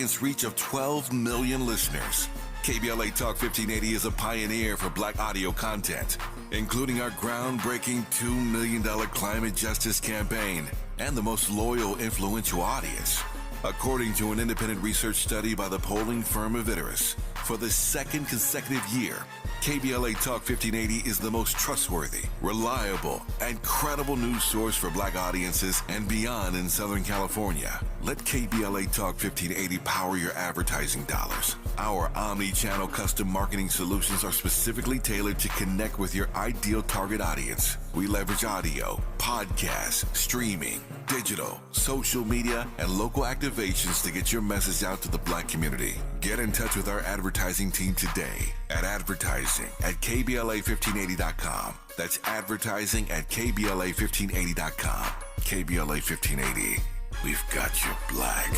audience reach of 12 million listeners. KBLA Talk 1580 is a pioneer for Black audio content, including our groundbreaking $2 million climate justice campaign and the most loyal, influential audience. According to an independent research study by the polling firm Aviterus, for the second consecutive year, KBLA Talk 1580 is the most trustworthy, reliable, and credible news source for Black audiences and beyond in Southern California. Let KBLA Talk 1580 power your advertising dollars. Our omni-channel custom marketing solutions are specifically tailored to connect with your ideal target audience. We leverage audio, podcasts, streaming, digital, social media, and local activations to get your message out to the Black community. Get in touch with our advertising team today at advertising@KBLA1580.com. That's advertising@KBLA1580.com. KBLA 1580. We've got your Black.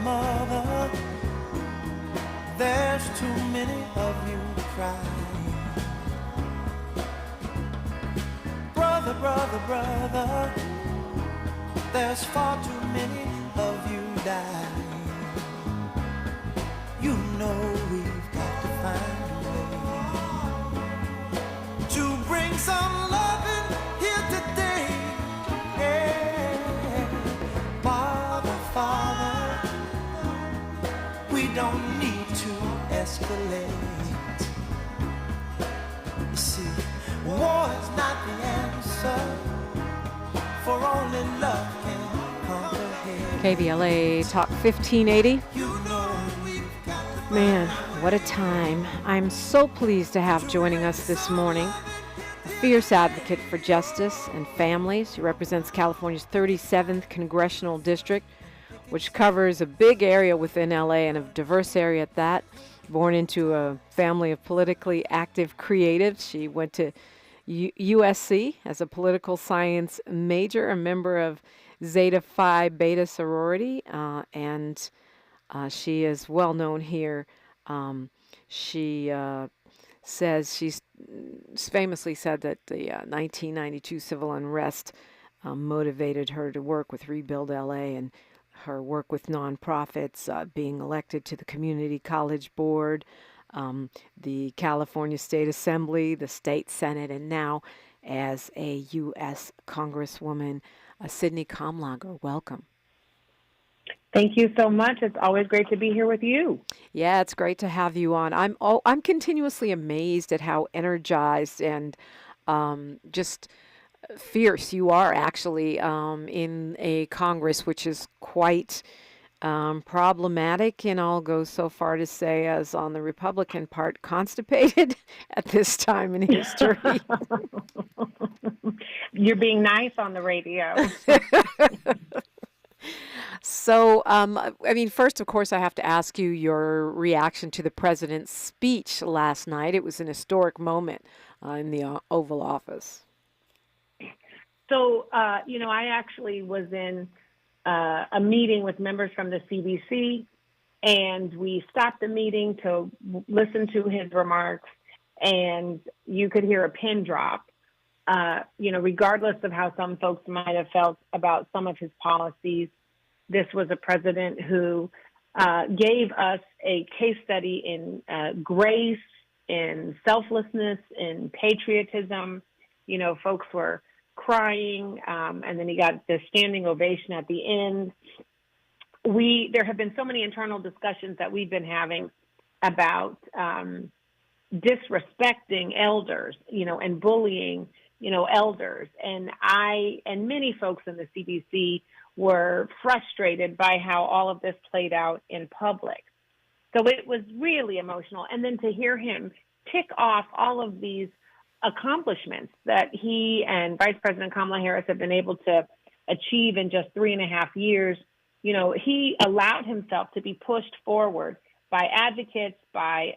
Mother, there's too many of you crying. Brother, there's far too many of you dying. You know we've got to find a way to bring some loving here today. Yeah. Father, we don't need to escalate. You see, war is not the answer, for only love can conquer hate. KBLA Talk 1580. You know we've got to Man, what a time. I'm so pleased to have joining us this morning a fierce advocate for justice and families. He represents California's 37th Congressional District, which covers a big area within LA and a diverse area at that. Born into a family of politically active creatives, she went to USC as a political science major, a member of Zeta Phi Beta sorority, and she is well known here. She says she's famously said that the 1992 civil unrest motivated her to work with Rebuild LA and her work with nonprofits, being elected to the Community College Board, the California State Assembly, the State Senate, and now as a U.S. Congresswoman. Sydney Kamlager, welcome. Thank you so much. It's always great to be here with you. Yeah, it's great to have you on. I'm continuously amazed at how energized and just fierce you are actually in a Congress which is quite problematic, and I'll go so far to say, as on the Republican part, constipated at this time in history. You're being nice on the radio. So, first, of course, I have to ask you your reaction to the president's speech last night. It was an historic moment in the Oval Office. So, I actually was in a meeting with members from the CDC, and we stopped the meeting to listen to his remarks, and you could hear a pin drop. Regardless of how some folks might have felt about some of his policies, this was a president who gave us a case study in grace, in selflessness, in patriotism. Folks were crying, and then he got the standing ovation at the end. There have been so many internal discussions that we've been having about disrespecting elders, and bullying, elders. And I and many folks in the CDC were frustrated by how all of this played out in public. So it was really emotional. And then to hear him tick off all of these accomplishments that he and Vice President Kamala Harris have been able to achieve in just 3.5 years, he allowed himself to be pushed forward by advocates, by,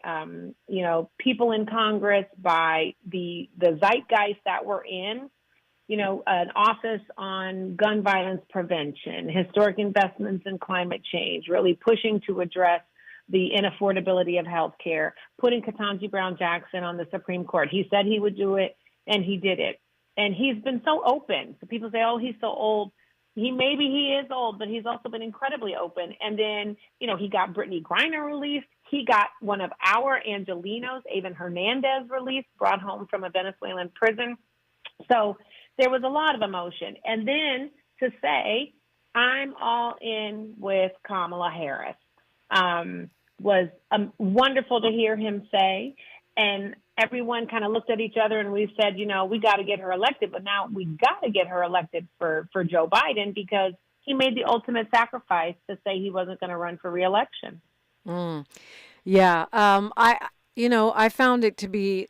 people in Congress, by the zeitgeist that we're in. an office on gun violence prevention, historic investments in climate change, really pushing to address the inaffordability of health care, putting Ketanji Brown Jackson on the Supreme Court. He said he would do it, and he did it. And he's been so open. So people say, oh, he's so old. Maybe he is old, but he's also been incredibly open. And then, he got Brittany Griner released. He got one of our Angelinos, Avon Hernandez, released, brought home from a Venezuelan prison. So there was a lot of emotion. And then to say, I'm all in with Kamala Harris, was wonderful to hear him say. And everyone kind of looked at each other and we said, we got to get her elected. But now we got to get her elected for Joe Biden because he made the ultimate sacrifice to say he wasn't going to run for reelection. Yeah. I found it to be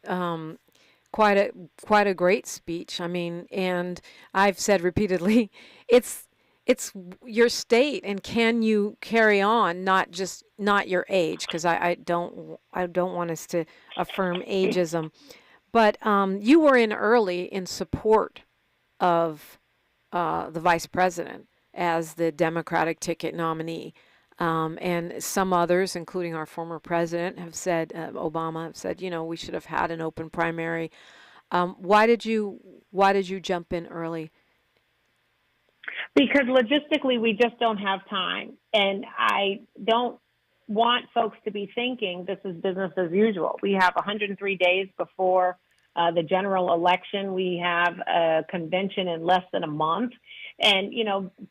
quite a great speech. I mean, and I've said repeatedly, it's your state, and can you carry on? Not your age, because I don't want us to affirm ageism, but you were in early in support of the vice president as the Democratic ticket nominee, and some others, including our former president, have said, Obama, have said, we should have had an open primary. Why did you jump in early? Because logistically, we just don't have time. And I don't want folks to be thinking this is business as usual. We have 103 days before the general election. We have a convention in less than a month. And,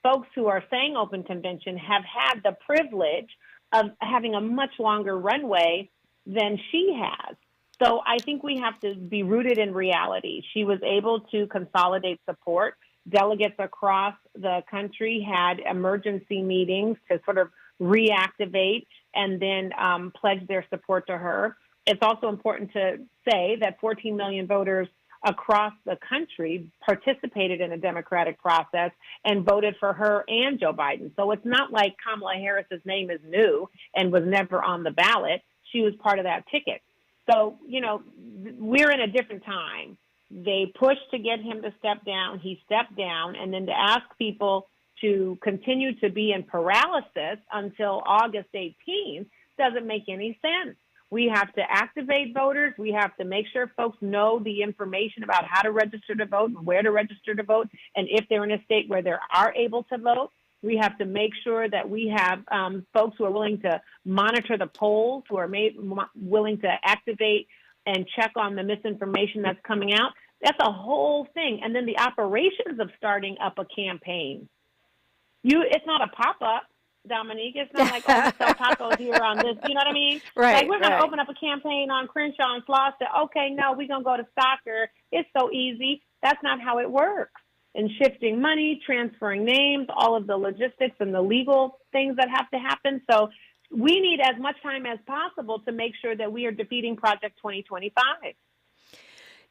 folks who are saying open convention have had the privilege of having a much longer runway than she has. So I think we have to be rooted in reality. She was able to consolidate support. Delegates across the country had emergency meetings to sort of reactivate and then pledge their support to her. It's also important to say that 14 million voters across the country participated in a democratic process and voted for her and Joe Biden. So it's not like Kamala Harris's name is new and was never on the ballot. She was part of that ticket. So, we're in a different time. They pushed to get him to step down. He stepped down. And then to ask people to continue to be in paralysis until August 18th doesn't make any sense. We have to activate voters. We have to make sure folks know the information about how to register to vote and where to register to vote. And if they're in a state where they are able to vote, we have to make sure that we have folks who are willing to monitor the polls, who are willing to activate and check on the misinformation that's coming out. That's a whole thing. And then the operations of starting up a campaign. It's not a pop-up, Dominique. It's not like, we sell tacos here on this. You know what I mean? Right. Like, we're going to open up a campaign on Crenshaw and Slauson. Okay, no, we're going to go to Stocker. It's so easy. That's not how it works. And shifting money, transferring names, all of the logistics and the legal things that have to happen. So we need as much time as possible to make sure that we are defeating Project 2025.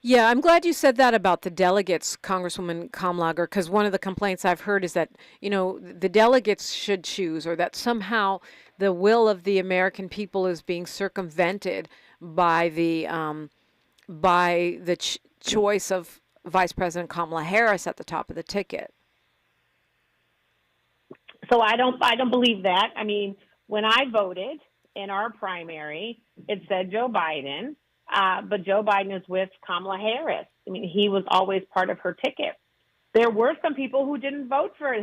Yeah, I'm glad you said that about the delegates, Congresswoman Kamlager, because one of the complaints I've heard is that, the delegates should choose, or that somehow the will of the American people is being circumvented by the choice of Vice President Kamala Harris at the top of the ticket. So I don't believe that. I mean, when I voted in our primary, it said Joe Biden. But Joe Biden is with Kamala Harris. I mean, he was always part of her ticket. There were some people who didn't vote for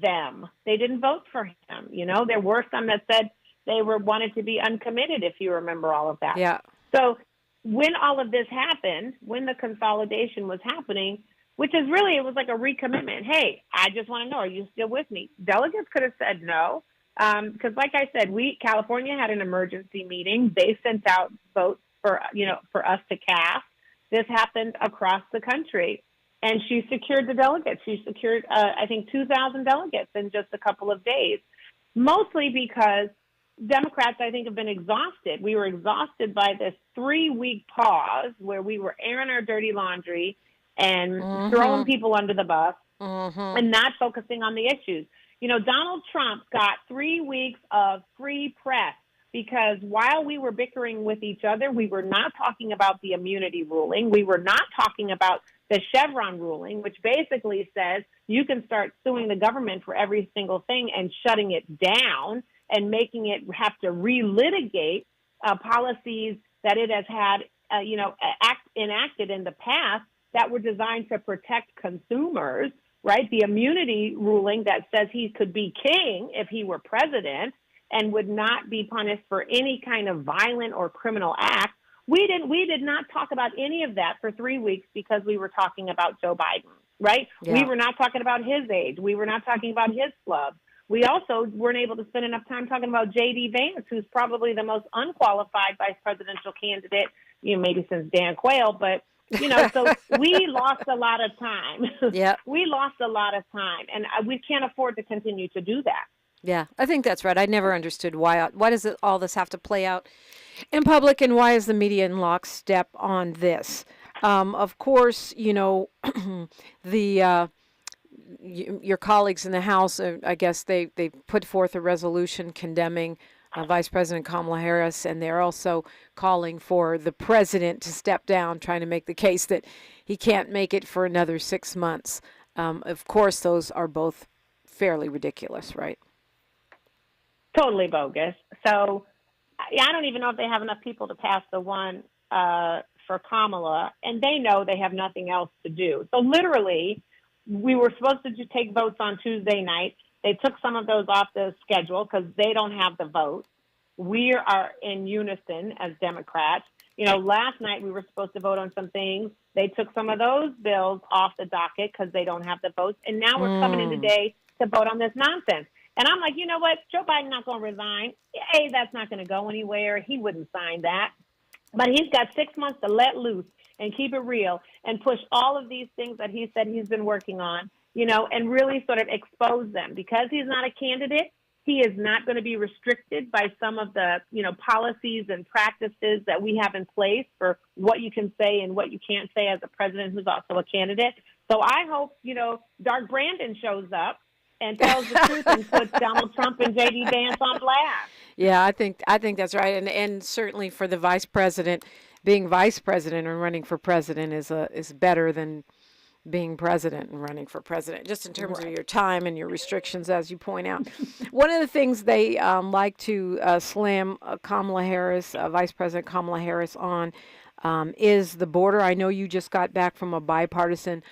them. They didn't vote for him. There were some that said they wanted to be uncommitted, if you remember all of that. Yeah. So when all of this happened, when the consolidation was happening, which is really, it was like a recommitment. Hey, I just want to know, are you still with me? Delegates could have said no. Because like I said, California had an emergency meeting. They sent out votes for us to cast. This happened across the country. And she secured the delegates. She secured, I think, 2,000 delegates in just a couple of days, mostly because Democrats, I think, have been exhausted. We were exhausted by this 3-week pause where we were airing our dirty laundry and throwing people under the bus and not focusing on the issues. Donald Trump got 3 weeks of free press because while we were bickering with each other, we were not talking about the immunity ruling. We were not talking about the Chevron ruling, which basically says you can start suing the government for every single thing and shutting it down and making it have to relitigate policies that it has had, enacted in the past that were designed to protect consumers, right? The immunity ruling that says he could be king if he were president and would not be punished for any kind of violent or criminal act. We did not talk about any of that for 3 weeks because we were talking about Joe Biden, right? Yeah. We were not talking about his age. We were not talking about his club. We also weren't able to spend enough time talking about J.D. Vance, who's probably the most unqualified vice presidential candidate, maybe since Dan Quayle, but so we lost a lot of time. Yeah. We lost a lot of time, and we can't afford to continue to do that. Yeah, I think that's right. I never understood why does all this have to play out in public, and why is the media in lockstep on this? Of course, the your colleagues in the House, I guess they put forth a resolution condemning Vice President Kamala Harris, and they're also calling for the president to step down, trying to make the case that he can't make it for another 6 months. Of course, those are both fairly ridiculous, right? Totally bogus. So I don't even know if they have enough people to pass the one for Kamala, and they know they have nothing else to do. So literally, we were supposed to take votes on Tuesday night. They took some of those off the schedule because they don't have the votes. We are in unison as Democrats. Last night we were supposed to vote on some things. They took some of those bills off the docket because they don't have the votes. And now we're coming in today to vote on this nonsense. And I'm like, you know what? Joe Biden's not going to resign. Hey, that's not going to go anywhere. He wouldn't sign that. But he's got 6 months to let loose and keep it real and push all of these things that he said he's been working on, and really sort of expose them. Because he's not a candidate, he is not going to be restricted by some of the, policies and practices that we have in place for what you can say and what you can't say as a president who's also a candidate. So I hope, Dark Brandon shows up and tells the truth and puts Donald Trump and J.D. Vance on blast. Yeah, I think that's right, and certainly for the vice president, being vice president and running for president is better than being president and running for president, just in terms of your time and your restrictions, as you point out. One of the things they like to slam Kamala Harris, Vice President Kamala Harris, on is the border. I know you just got back from a bipartisan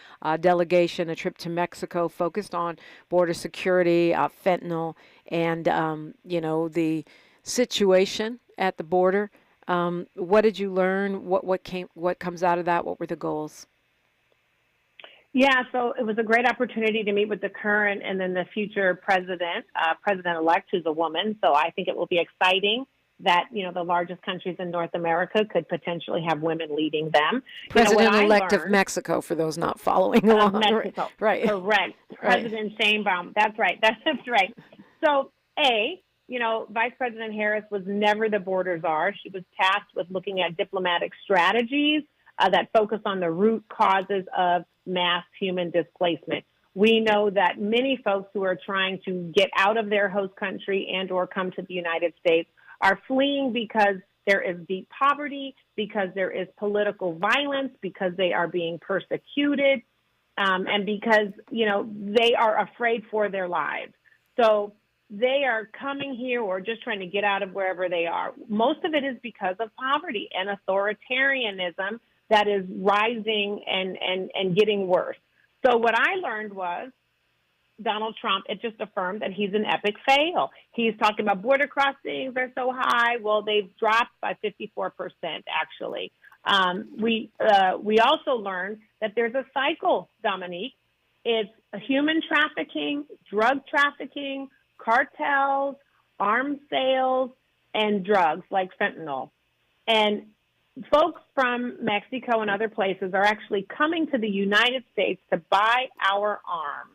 delegation, a trip to Mexico focused on border security, fentanyl, and the situation at the border. What did you learn? What comes out of that? What were the goals? Yeah, so it was a great opportunity to meet with the current and then the future president-elect, who's a woman. So I think it will be exciting that, the largest countries in North America could potentially have women leading them. President-elect of Mexico, for those not following along. Mexico. Right. Correct. President Sheinbaum. That's right. That's right. So, Vice President Harris was never the border czar. She was tasked with looking at diplomatic strategies that focus on the root causes of mass human displacement. We know that many folks who are trying to get out of their host country and or come to the United States are fleeing because there is deep poverty, because there is political violence, because they are being persecuted, and because, they are afraid for their lives. So they are coming here or just trying to get out of wherever they are. Most of it is because of poverty and authoritarianism that is rising and getting worse. So what I learned was Donald Trump, it just affirmed that he's an epic fail. He's talking about border crossings are so high. Well, they've dropped by 54%, actually. We also learned that there's a cycle, Dominique. It's human trafficking, drug trafficking, cartels, arms sales, and drugs like fentanyl. And folks from Mexico and other places are actually coming to the United States to buy our arms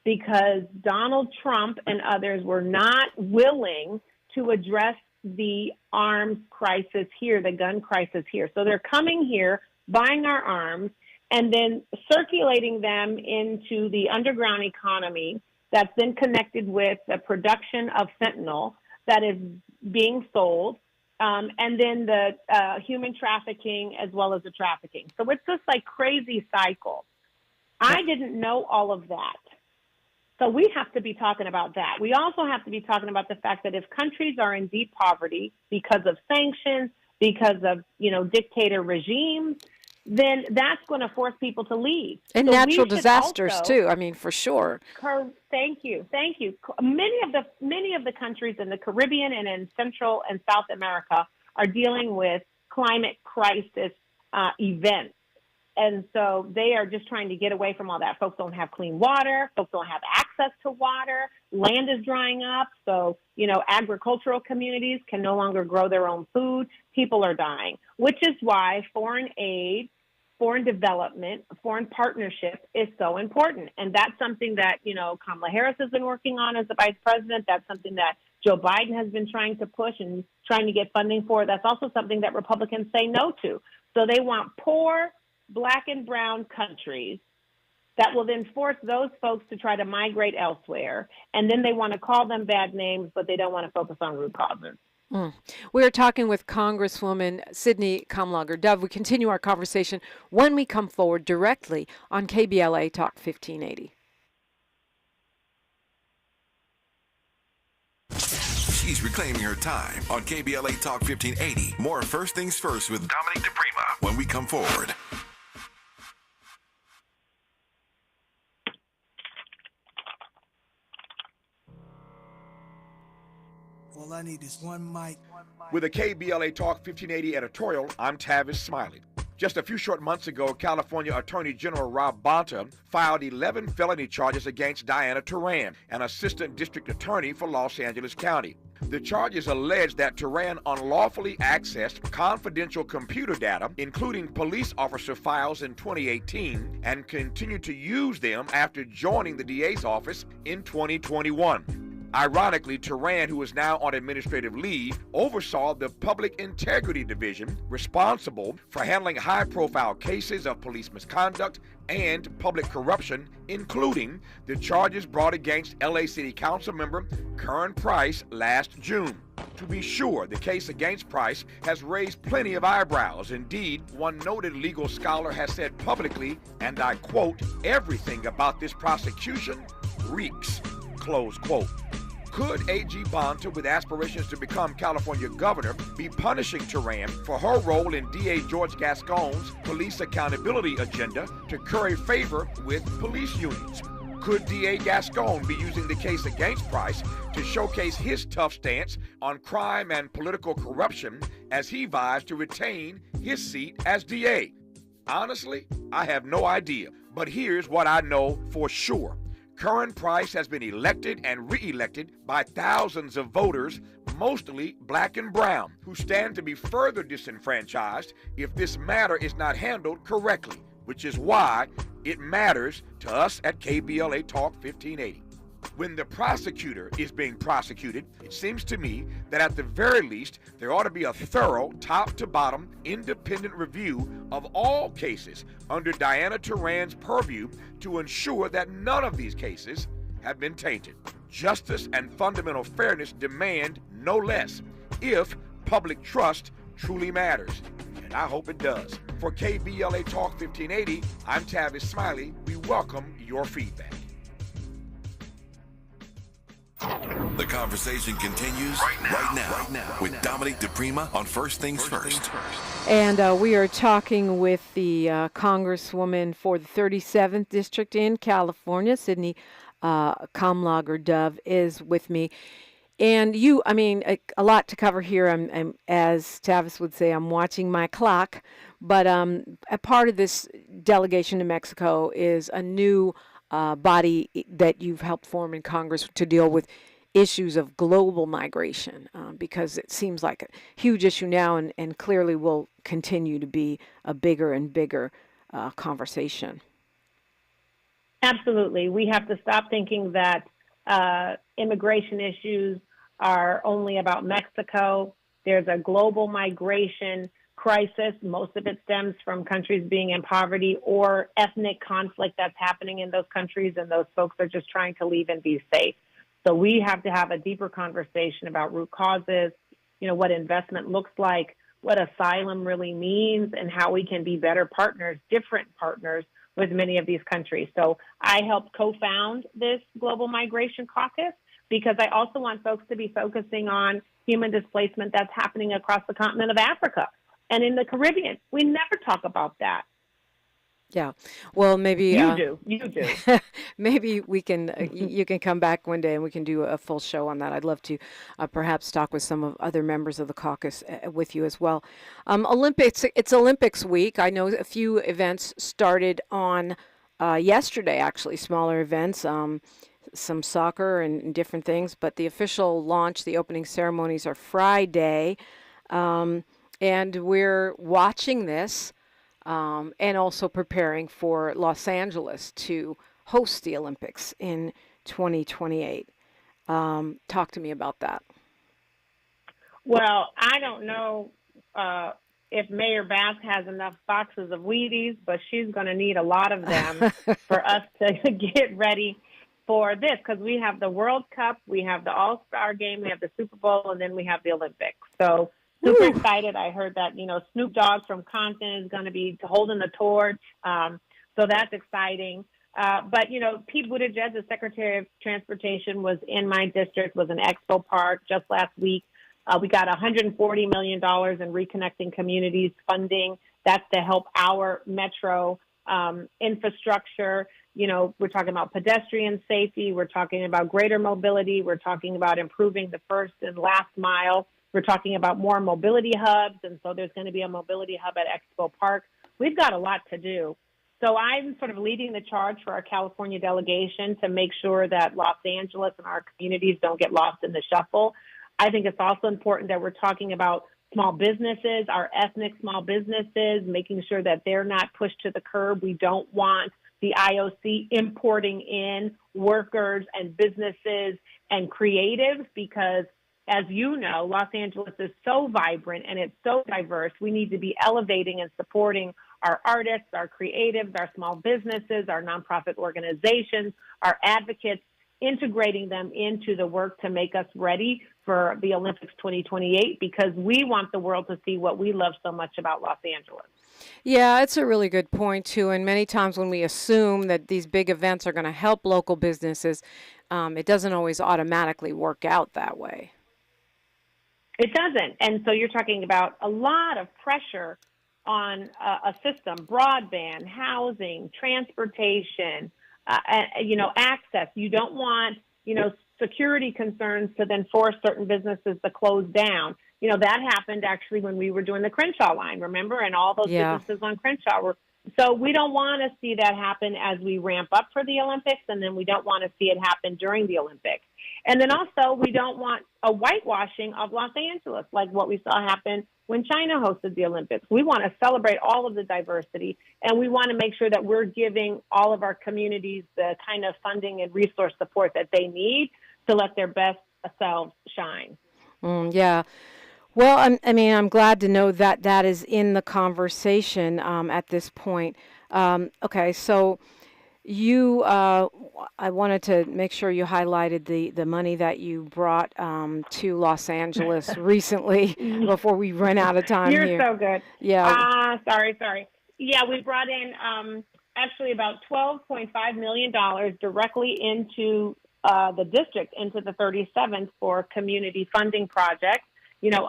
because Donald Trump and others were not willing to address the arms crisis here, the gun crisis here. So they're coming here, buying our arms, and then circulating them into the underground economy that's then connected with the production of fentanyl that is being sold and then the human trafficking as well as the trafficking. So it's just like crazy cycle. I didn't know all of that. So we have to be talking about that. We also have to be talking about the fact that if countries are in deep poverty because of sanctions, because of, dictator regimes, then that's going to force people to leave. And so natural disasters too. I mean, for sure. Thank you. Many of the countries in the Caribbean and in Central and South America are dealing with climate crisis events. And so they are just trying to get away from all that. Folks don't have clean water. Folks don't have access to water. Land is drying up. So, agricultural communities can no longer grow their own food. People are dying, which is why foreign aid, foreign development, foreign partnership is so important. And that's something that, Kamala Harris has been working on as the vice president. That's something that Joe Biden has been trying to push and trying to get funding for. That's also something that Republicans say no to. So they want poor Black and brown countries that will then force those folks to try to migrate elsewhere. And then they want to call them bad names, but they don't want to focus on root causes. We are talking with Congresswoman Sydney Kamlager-Dove. We continue our conversation when we come forward directly on KBLA Talk 1580. She's reclaiming her time on KBLA Talk 1580. More First Things First with Dominique DiPrima when we come forward. All I need is one mic. With a KBLA Talk 1580 editorial, I'm Tavis Smiley. Just a few short months ago, California Attorney General Rob Bonta filed 11 felony charges against Diana Turan, an assistant district attorney for Los Angeles County. The charges allege that Turan unlawfully accessed confidential computer data, including police officer files in 2018, and continued to use them after joining the DA's office in 2021. Ironically, Turan, who is now on administrative leave, oversaw the Public Integrity Division responsible for handling high-profile cases of police misconduct and public corruption, including the charges brought against LA City Council member Karen Price last June. To be sure, the case against Price has raised plenty of eyebrows. Indeed, one noted legal scholar has said publicly, and I quote, "Everything about this prosecution reeks," close quote. Could A.G. Bonta, with aspirations to become California governor, be punishing Turan for her role in D.A. George Gascon's police accountability agenda to curry favor with police unions? Could D.A. Gascon be using the case against Price to showcase his tough stance on crime and political corruption as he vies to retain his seat as DA? Honestly, I have no idea, but here's what I know for sure. Karen Price has been elected and re-elected by thousands of voters, mostly Black and brown, who stand to be further disenfranchised if this matter is not handled correctly, which is why it matters to us at KBLA Talk 1580. When the prosecutor is being prosecuted, it seems to me that at the very least, there ought to be a thorough, top-to-bottom, independent review of all cases under Diana Turan's purview to ensure that none of these cases have been tainted. Justice and fundamental fairness demand no less, if public trust truly matters. And I hope it does. For KBLA Talk 1580, I'm Tavis Smiley. We welcome your feedback. The conversation continues right now with Dominique DiPrima on First Things First. And we are talking with the Congresswoman for the 37th District in California, Sydney Kamlager-Dove is with me. And a lot to cover here. I'm, as Tavis would say, I'm watching my clock. But a part of this delegation to Mexico is a new body that you've helped form in Congress to deal with issues of global migration, because it seems like a huge issue now and clearly will continue to be a bigger and bigger conversation. Absolutely. We have to stop thinking that immigration issues are only about Mexico. There's a global migration crisis. Most of it stems from countries being in poverty or ethnic conflict that's happening in those countries, and those folks are just trying to leave and be safe. So we have to have a deeper conversation about root causes, what investment looks like, what asylum really means, and how we can be better partners, different partners with many of these countries. So I helped co-found this Global Migration Caucus because I also want folks to be focusing on human displacement that's happening across the continent of Africa and in the Caribbean. We never talk about that. Yeah. Well, maybe you do. maybe we can you can come back one day and we can do a full show on that. I'd love to perhaps talk with some of other members of the caucus with you as well. Olympics. It's Olympics week. I know a few events started on yesterday. Actually, smaller events. Some soccer and different things, but the official launch, the opening ceremonies are Friday, and we're watching this. And also preparing for Los Angeles to host the Olympics in 2028. Talk to me about that. Well, I don't know if Mayor Bass has enough boxes of Wheaties, but she's going to need a lot of them for us to get ready for this, because we have the World Cup, we have the All-Star Game, we have the Super Bowl, and then we have the Olympics. So super excited. I heard that, Snoop Dogg from Compton is going to be holding the torch. So that's exciting. But, Pete Buttigieg, the Secretary of Transportation, was in my district, was in Expo Park just last week. We got $140 million in Reconnecting Communities funding. That's to help our metro infrastructure. We're talking about pedestrian safety. We're talking about greater mobility. We're talking about improving the first and last mile. We're talking about more mobility hubs, and so there's going to be a mobility hub at Expo Park. We've got a lot to do. So I'm sort of leading the charge for our California delegation to make sure that Los Angeles and our communities don't get lost in the shuffle. I think it's also important that we're talking about small businesses, our ethnic small businesses, making sure that they're not pushed to the curb. We don't want the IOC importing in workers and businesses and creatives because, as you know, Los Angeles is so vibrant and it's so diverse. We need to be elevating and supporting our artists, our creatives, our small businesses, our nonprofit organizations, our advocates, integrating them into the work to make us ready for the Olympics 2028, because we want the world to see what we love so much about Los Angeles. Yeah, it's a really good point, too. And many times when we assume that these big events are going to help local businesses, it doesn't always automatically work out that way. It doesn't. And so you're talking about a lot of pressure on a system, broadband, housing, transportation, access. You don't want, security concerns to then force certain businesses to close down. That happened actually when we were doing the Crenshaw line, remember? And all those businesses on Crenshaw were. So we don't want to see that happen as we ramp up for the Olympics, and then we don't want to see it happen during the Olympics. And then also we don't want a whitewashing of Los Angeles like what we saw happen when China hosted the Olympics. We want to celebrate all of the diversity, and we want to make sure that we're giving all of our communities the kind of funding and resource support that they need to let their best selves shine. Yeah. Well, I'm glad to know that that is in the conversation at this point. Okay, so I wanted to make sure you highlighted the money that you brought to Los Angeles recently before we run out of time You're here. So good. Yeah. Sorry. Yeah, we brought in actually about $12.5 million directly into the district, into the 37th for community funding projects.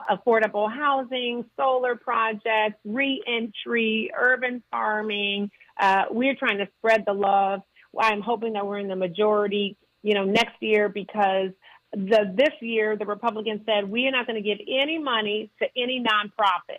Affordable housing, solar projects, reentry, urban farming. We're trying to spread the love. I'm hoping that we're in the majority, next year, because this year the Republicans said we are not going to give any money to any nonprofit.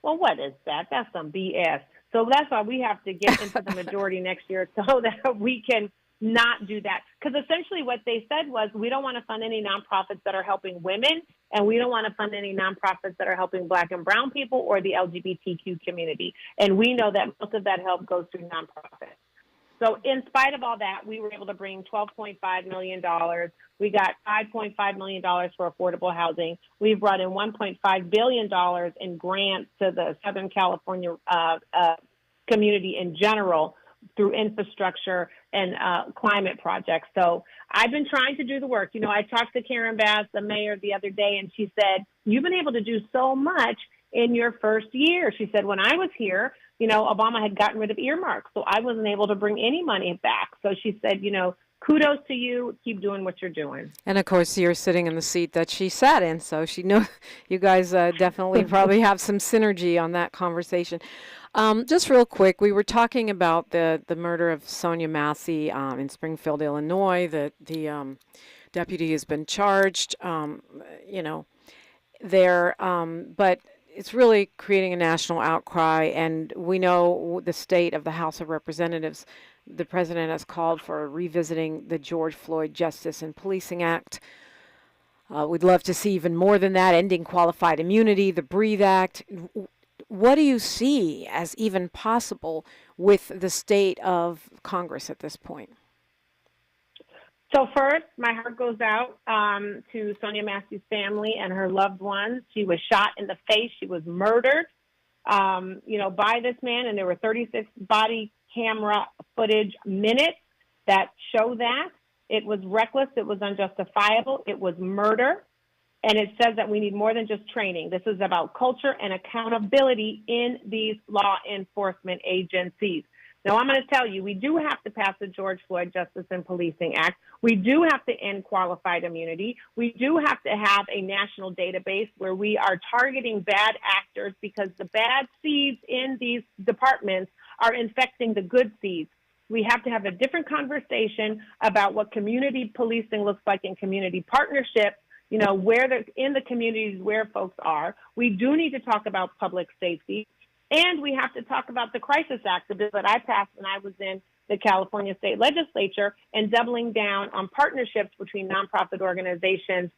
Well, what is that? That's some BS. So that's why we have to get into the majority next year so that we can not do that. Because essentially what they said was we don't want to fund any nonprofits that are helping women, and we don't want to fund any nonprofits that are helping Black and brown people or the LGBTQ community. And we know that most of that help goes through nonprofits. So in spite of all that, we were able to bring $12.5 million. We got $5.5 million for affordable housing. We've brought in $1.5 billion in grants to the Southern California community in general. through infrastructure and climate projects. So I've been trying to do the work. I talked to Karen Bass, the mayor, the other day, and she said, you've been able to do so much in your first year. She said, when I was here, Obama had gotten rid of earmarks, so I wasn't able to bring any money back. So she said, kudos to you. Keep doing what you're doing. And of course, you're sitting in the seat that she sat in, so she knows you guys definitely probably have some synergy on that conversation. Just real quick, we were talking about the murder of Sonia Massey in Springfield, Illinois. The deputy has been charged, there, but it's really creating a national outcry, and we know the state of the House of Representatives. The president has called for revisiting the George Floyd Justice and Policing Act. We'd love to see even more than that, ending qualified immunity, the Breathe Act. What do you see as even possible with the state of Congress at this point? So first, my heart goes out to Sonia Massey's family and her loved ones. She was shot in the face. She was murdered, by this man, and there were 36 body camera footage minutes that show that. It was reckless. It was unjustifiable. It was murder. And it says that we need more than just training. This is about culture and accountability in these law enforcement agencies. Now, I'm going to tell you, we do have to pass the George Floyd Justice and Policing Act. We do have to end qualified immunity. We do have to have a national database where we are targeting bad actors, because the bad seeds in these departments are infecting the good seeds. We have to have a different conversation about what community policing looks like in community partnerships, where in the communities where folks are. We do need to talk about public safety. And we have to talk about the Crisis Act, the bill that I passed when I was in the California State Legislature, and doubling down on partnerships between nonprofit organizations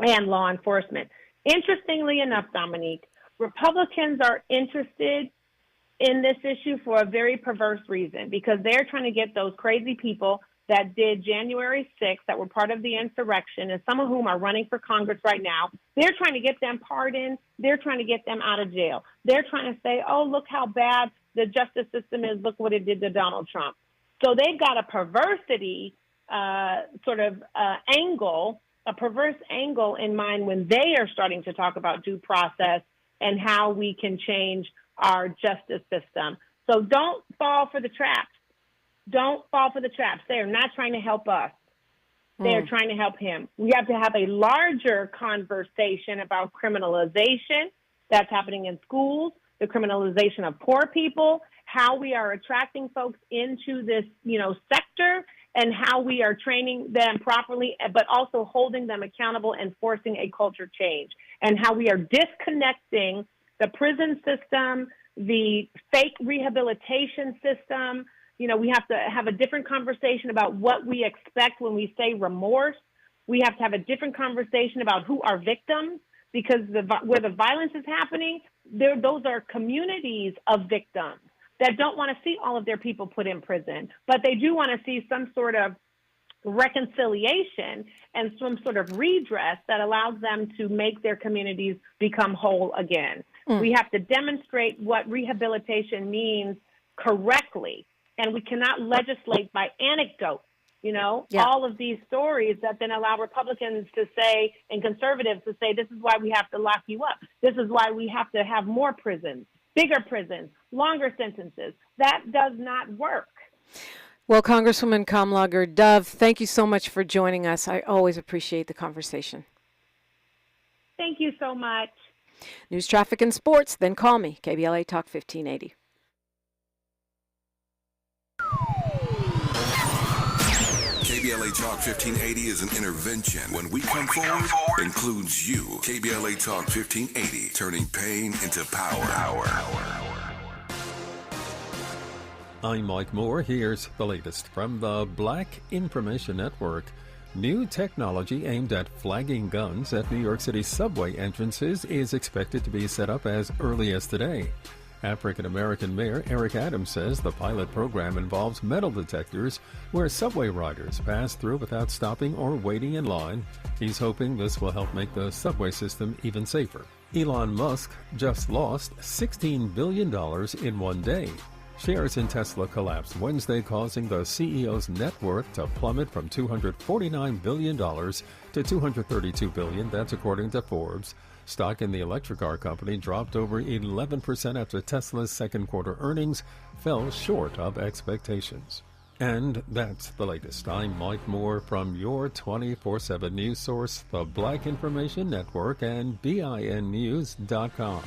and law enforcement. Interestingly enough, Dominique, Republicans are interested in this issue for a very perverse reason, because they're trying to get those crazy people that did January 6th, that were part of the insurrection, and some of whom are running for Congress right now. They're trying to get them pardoned. They're trying to get them out of jail. They're trying to say, oh, look how bad the justice system is. Look what it did to Donald Trump. So they've got a perversity angle, a perverse angle in mind when they are starting to talk about due process and how we can change our justice system. So don't fall for the traps. Don't fall for the traps. They are not trying to help us. They are trying to help him. We have to have a larger conversation about criminalization that's happening in schools, the criminalization of poor people, how we are attracting folks into this, sector, and how we are training them properly, but also holding them accountable and forcing a culture change, and how we are disconnecting the prison system, the fake rehabilitation system. We have to have a different conversation about what we expect when we say remorse. We have to have a different conversation about who are victims, because where the violence is happening, those are communities of victims that don't want to see all of their people put in prison, but they do want to see some sort of reconciliation and some sort of redress that allows them to make their communities become whole again. We have to demonstrate what rehabilitation means correctly. And we cannot legislate by anecdote, all of these stories that then allow Republicans to say, and conservatives to say, this is why we have to lock you up. This is why we have to have more prisons, bigger prisons, longer sentences. That does not work. Well, Congresswoman Kamlager-Dove, thank you so much for joining us. I always appreciate the conversation. Thank you so much. News, traffic, and sports, then call me, KBLA Talk 1580. KBLA Talk 1580 is an intervention. When we come forward, includes you. KBLA Talk 1580, turning pain into power. I'm Mike Moore. Here's the latest from the Black Information Network. New technology aimed at flagging guns at New York City subway entrances is expected to be set up as early as today. African-American Mayor Eric Adams says the pilot program involves metal detectors where subway riders pass through without stopping or waiting in line. He's hoping this will help make the subway system even safer. Elon Musk just lost $16 billion in one day. Shares in Tesla collapsed Wednesday, causing the CEO's net worth to plummet from $249 billion to $232 billion. That's according to Forbes. Stock in the electric car company dropped over 11% after Tesla's second quarter earnings fell short of expectations. And that's the latest. I'm Mike Moore from your 24/7 news source, the Black Information Network, and BINnews.com.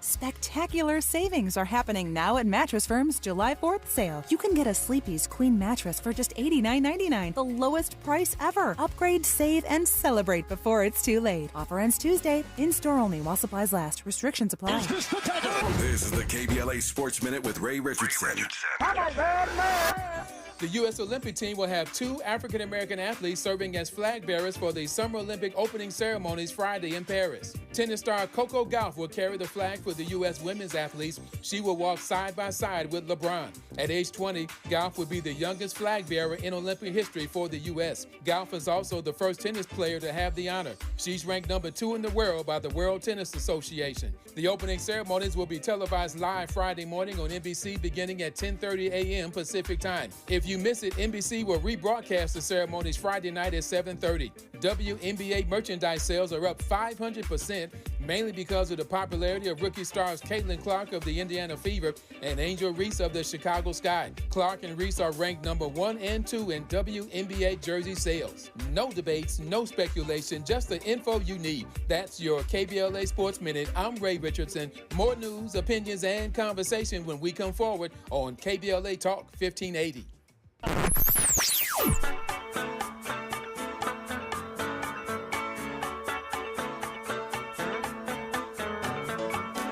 Spectacular savings are happening now at Mattress Firm's July 4th sale. You can get a Sleepy's Queen mattress for just $89.99, the lowest price ever. Upgrade, save, and celebrate before it's too late. Offer ends Tuesday. In-store only while supplies last. Restrictions apply. This is the KBLA Sports Minute with Ray Richardson. The U.S. Olympic team will have 2 African-American athletes serving as flag bearers for the Summer Olympic opening ceremonies Friday in Paris. Tennis star Coco Gauff will carry the flag for the U.S. women's athletes. She will walk side by side with LeBron. At age 20, Gauff will be the youngest flag bearer in Olympic history for the U.S. Gauff is also the first tennis player to have the honor. She's ranked number 2 in the world by the World Tennis Association. The opening ceremonies will be televised live Friday morning on NBC beginning at 10:30 a.m. Pacific Time. If you miss it, NBC will rebroadcast the ceremonies Friday night at 7:30. WNBA merchandise sales are up 500%, mainly because of the popularity of rookie stars Caitlin Clark of the Indiana Fever and Angel Reese of the Chicago Sky. Clark and Reese are ranked number 1 and 2 in WNBA jersey sales. No debates, no speculation, just the info you need. That's your KBLA Sports Minute. I'm Ray Richardson. More news, opinions, and conversation when we come forward on KBLA Talk 1580.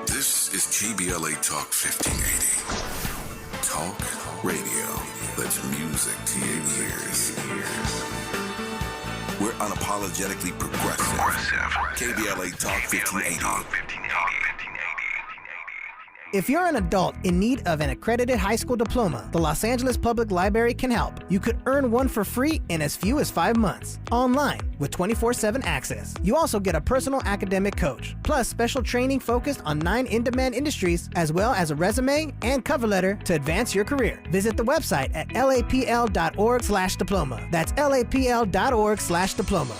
This is KBLA Talk 1580. Talk radio that's music to your ears. We're unapologetically progressive. KBLA Talk 1580. If you're an adult in need of an accredited high school diploma, the Los Angeles Public Library can help. You could earn one for free in as few as 5 months, online with 24/7 access. You also get a personal academic coach, plus special training focused on 9 in-demand industries, as well as a resume and cover letter to advance your career. Visit the website at lapl.org/diploma. That's lapl.org/diploma.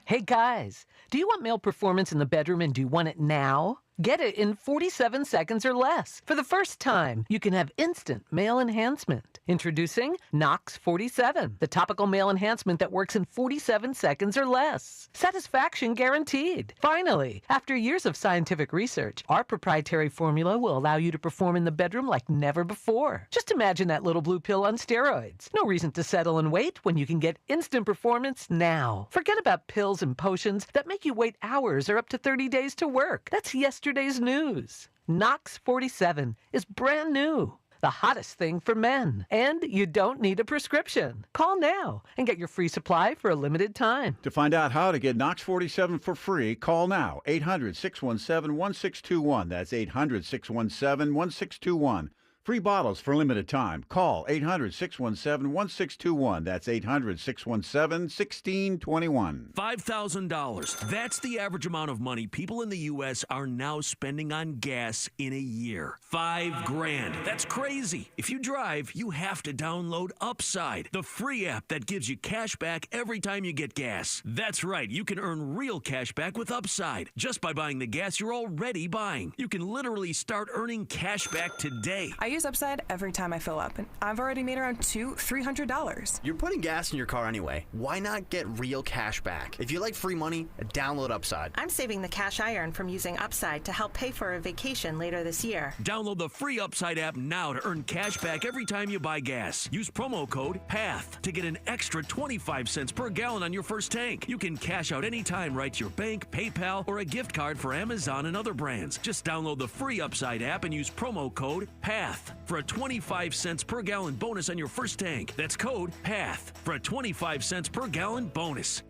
Hey guys, do you want male performance in the bedroom and do you want it now? Get it in 47 seconds or less. For the first time, you can have instant male enhancement. Introducing Knox 47, the topical male enhancement that works in 47 seconds or less. Satisfaction guaranteed. Finally, after years of scientific research, our proprietary formula will allow you to perform in the bedroom like never before. Just imagine that little blue pill on steroids. No reason to settle and wait when you can get instant performance now. Forget about pills and potions that make you wait hours or up to 30 days to work. That's yesterday's news. Knox 47 is brand new. The hottest thing for men. And you don't need a prescription. Call now and get your free supply for a limited time. To find out how to get Knox 47 for free, call now. 800-617-1621. That's 800-617-1621. Free bottles for limited time. Call 800-617-1621. That's 800-617-1621. $5,000. That's the average amount of money people in the U.S. are now spending on gas in a year. $5,000. That's crazy. If you drive, you have to download Upside, the free app that gives you cash back every time you get gas. That's right. You can earn real cash back with Upside just by buying the gas you're already buying. You can literally start earning cash back today. I use Upside every time I fill up, and I've already made around $300. You're putting gas in your car anyway. Why not get real cash back? If you like free money, download Upside. I'm saving the cash I earn from using Upside to help pay for a vacation later this year. Download the free Upside app now to earn cash back every time you buy gas. Use promo code PATH to get an extra 25 cents per gallon on your first tank. You can cash out anytime right to your bank, PayPal, or a gift card for Amazon and other brands. Just download the free Upside app and use promo code PATH for a 25 cents per gallon bonus on your first tank. That's code PATH for a 25 cents per gallon bonus.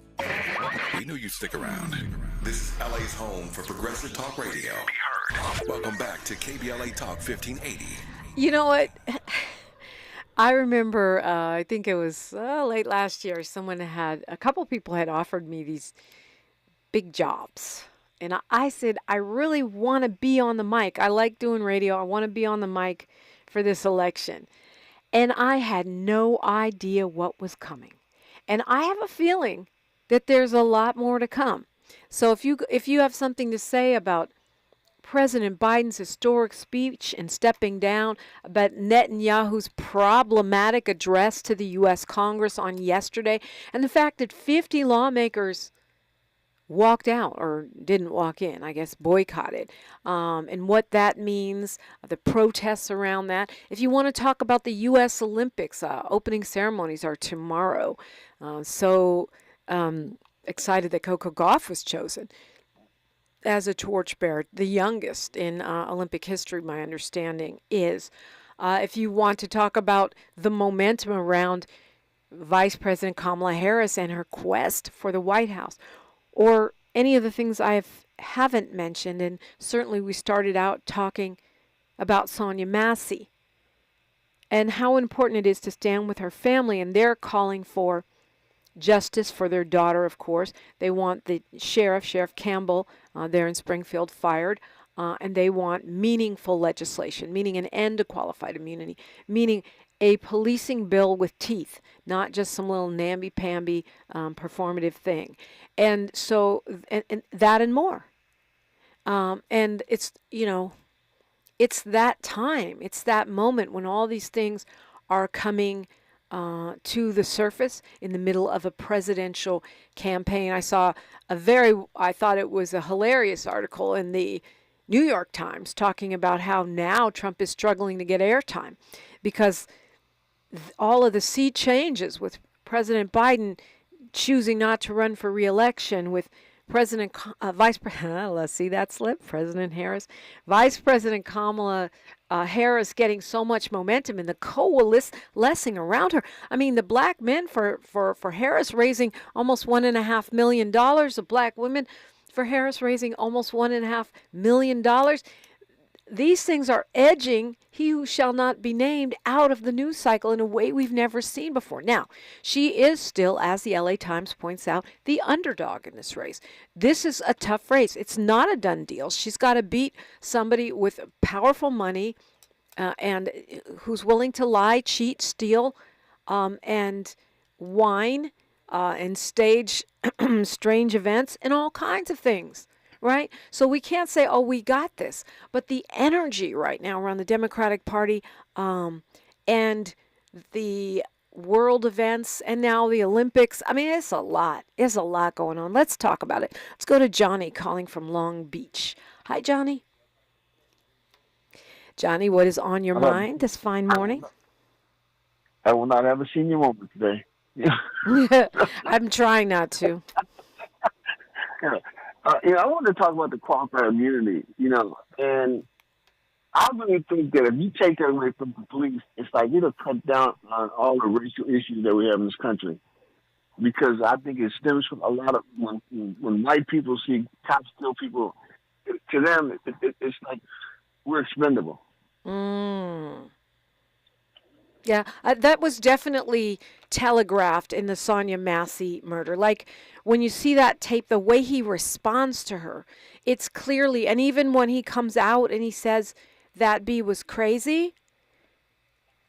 We knew you'd stick around. This is LA's home for progressive talk radio. Welcome back to KBLA Talk 1580. You know what? I remember, I think it was late last year, a couple people had offered me these big jobs. And I said, I really want to be on the mic. I like doing radio. I want to be on the mic for this election. And I had no idea what was coming. And I have a feeling that there's a lot more to come. So if you have something to say about President Biden's historic speech and stepping down, about Netanyahu's problematic address to the U.S. Congress on yesterday, and the fact that 50 lawmakers walked out or didn't walk in, I guess boycotted, and what that means, the protests around that. If you want to talk about the U.S. Olympics, opening ceremonies are tomorrow. Excited that Coco Gauff was chosen as a torchbearer, the youngest in Olympic history, my understanding is. If you want to talk about the momentum around Vice President Kamala Harris and her quest for the White House, or any of the things I haven't mentioned, and certainly we started out talking about Sonia Massey and how important it is to stand with her family, and they're calling for justice for their daughter, of course. They want the Sheriff Campbell, there in Springfield, fired, and they want meaningful legislation, meaning an end to qualified immunity, meaning a policing bill with teeth, not just some little namby-pamby performative thing. And so, and that and more. And it's, it's that time, it's that moment when all these things are coming to the surface in the middle of a presidential campaign. I saw I thought it was a hilarious article in the New York Times talking about how now Trump is struggling to get airtime because all of the sea changes with President Biden choosing not to run for re-election, with President let's see that slip, President Harris, Vice President Kamala Harris getting so much momentum and the coalescing around her. I mean, the black men for Harris raising almost $1.5 million, the black women for Harris raising almost $1.5 million. These things are edging he who shall not be named out of the news cycle in a way we've never seen before. Now, she is still, as the LA Times points out, the underdog in this race. This is a tough race. It's not a done deal. She's got to beat somebody with powerful money and who's willing to lie, cheat, steal, and whine and stage strange events and all kinds of things. Right? So we can't say, oh, we got this. But the energy right now around the Democratic Party and the world events and now the Olympics, I mean, it's a lot. There's a lot going on. Let's talk about it. Let's go to Johnny calling from Long Beach. Hi, Johnny. Johnny, what is on your mind this fine morning? I will not have a senior moment today. I'm trying not to. I wanted to talk about the qualified immunity, and I really think that if you take that away from the police, it's like it'll cut down on all the racial issues that we have in this country. Because I think it stems from a lot of when white people see cops kill people, to them it's like we're expendable. Yeah, that was definitely telegraphed in the Sonia Massey murder. Like, when you see that tape, the way he responds to her, it's clearly, and even when he comes out and he says that bee was crazy,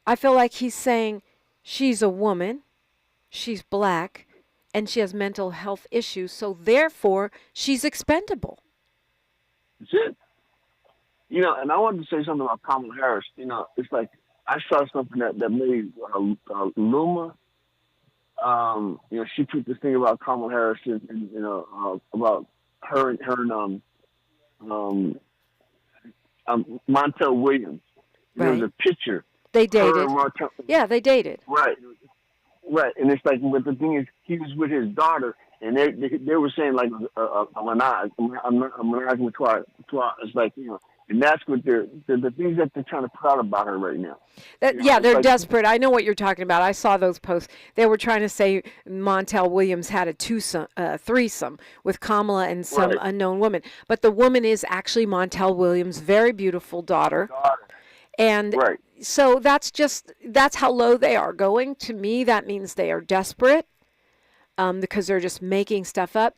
I feel like he's saying she's a woman, she's black, and she has mental health issues, so therefore she's expendable. That's it. And I wanted to say something about Kamala Harris. It's like, I saw something that made Luma. She put this thing about Kamala Harris, about her and Montel Williams. There was a picture. They dated. Yeah, they dated. Right. And it's like, but the thing is, he was with his daughter, and they were saying like a menage. I'm menaging with Twa. It's like, and that's what the things that they're trying to put out about her right now. They're like, desperate. I know what you're talking about. I saw those posts. They were trying to say Montel Williams had a threesome with Kamala and some unknown woman. But the woman is actually Montel Williams' very beautiful daughter. And so that's how low they are going. To me, that means they are desperate because they're just making stuff up.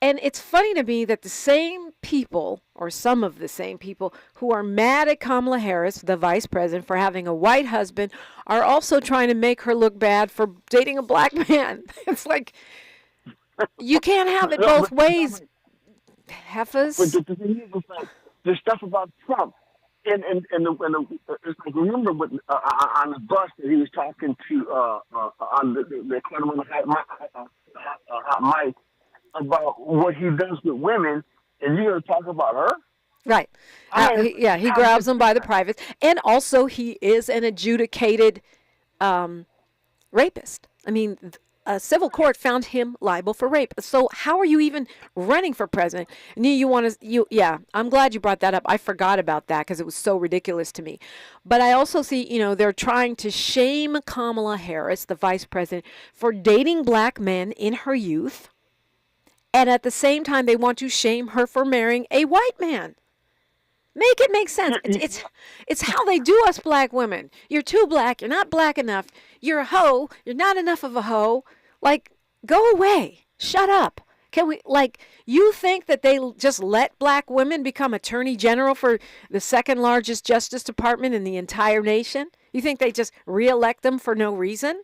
And it's funny to me that the same people, or some of the same people, who are mad at Kamala Harris, the vice president, for having a white husband, are also trying to make her look bad for dating a black man. It's like, you can't have it both ways, heifers. But the thing is, it's like, the stuff about Trump, and it's like, remember on the bus that he was talking to on the hot mic about what he does with women, and you're going to talk about her? Right. He grabs them by the privates. And also, he is an adjudicated rapist. I mean, a civil court found him liable for rape. So how are you even running for president? I'm glad you brought that up. I forgot about that because it was so ridiculous to me. But I also see, they're trying to shame Kamala Harris, the vice president, for dating black men in her youth. And at the same time, they want to shame her for marrying a white man. Make it make sense. It's how they do us black women. You're too black. You're not black enough. You're a hoe. You're not enough of a hoe. Like, go away. Shut up. You think that they just let black women become attorney general for the second largest justice department in the entire nation? You think they just reelect them for no reason?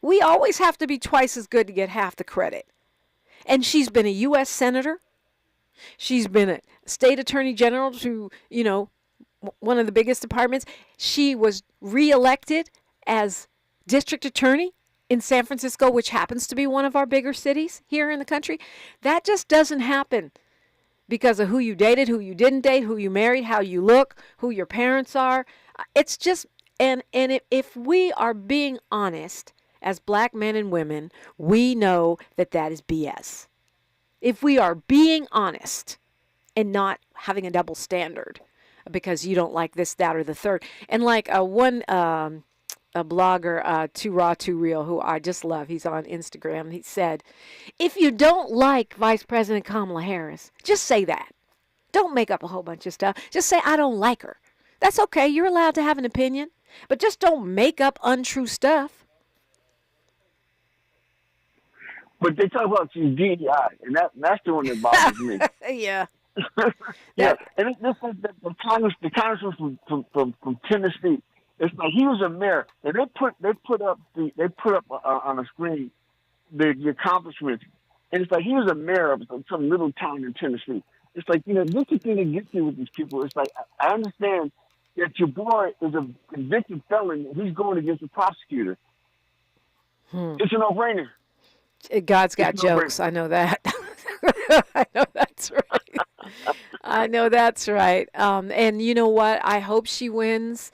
We always have to be twice as good to get half the credit. And she's been a U.S. senator. She's been a state attorney general to, one of the biggest departments. She was reelected as district attorney in San Francisco, which happens to be one of our bigger cities here in the country. That just doesn't happen because of who you dated, who you didn't date, who you married, how you look, who your parents are. It's just, and if we are being honest, as black men and women, we know that is BS. If we are being honest and not having a double standard because you don't like this, that, or the third. And like a blogger, Too Raw, Too Real, who I just love, he's on Instagram, he said, if you don't like Vice President Kamala Harris, just say that. Don't make up a whole bunch of stuff. Just say, I don't like her. That's okay. You're allowed to have an opinion. But just don't make up untrue stuff. But they talk about you DEI, and that's the one that bothers me. Yeah. Yeah. And this is the congressman from Tennessee. It's like he was a mayor, and they put up on a screen the accomplishments, and it's like he was a mayor of some little town in Tennessee. It's like, this is the thing that gets me with these people. It's like, I understand that your boy is a convicted felon, and he's going against the prosecutor. It's a no-brainer. God's got jokes. I know that. I know that's right. I know that's right. And you know what? I hope she wins.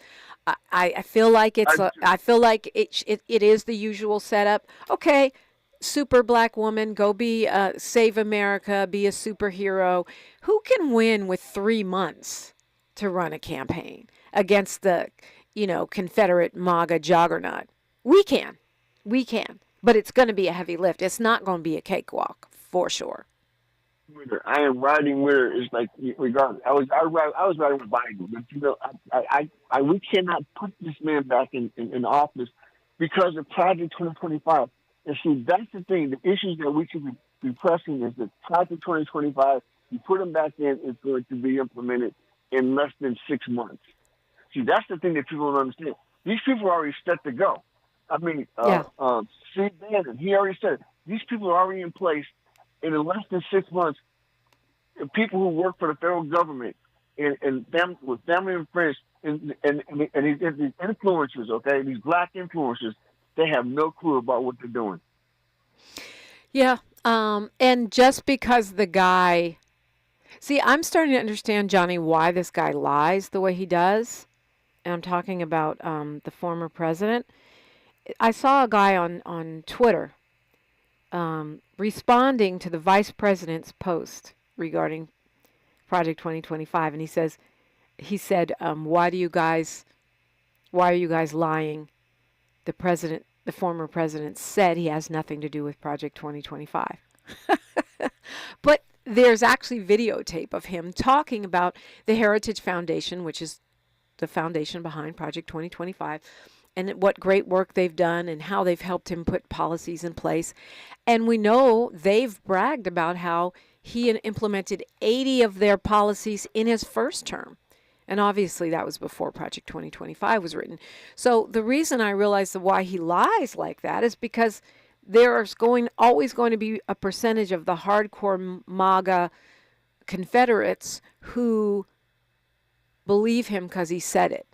I feel like I feel like it is the usual setup. Okay, super black woman, go be save America, be a superhero. Who can win with 3 months to run a campaign against the, Confederate MAGA juggernaut? We can. But it's going to be a heavy lift. It's not going to be a cakewalk, for sure. I am riding with her. It's like, regardless. I was riding with Biden, but we cannot put this man back in office because of Project 2025. And see, that's the thing. The issues that we should be pressing is that Project 2025. You put him back in, it's going to be implemented in less than 6 months. See, that's the thing that people don't understand. These people are already set to go. I mean, Steve Bannon, he already said it. These people are already in place, and in less than 6 months, people who work for the federal government and them with family and friends and these influencers, okay, these black influencers, they have no clue about what they're doing. Yeah, and just because the guy, see, I'm starting to understand, Johnny, why this guy lies the way he does. And I'm talking about the former president. I saw a guy on Twitter responding to the vice president's post regarding Project 2025, and he said, why are you guys lying? The former president said he has nothing to do with Project 2025. But there's actually videotape of him talking about the Heritage Foundation, which is the foundation behind Project 2025. and what great work they've done and how they've helped him put policies in place. And we know they've bragged about how he implemented 80 of their policies in his first term. And obviously that was before Project 2025 was written. So the reason I realize why he lies like that is because there's always going to be a percentage of the hardcore MAGA Confederates who believe him because he said it.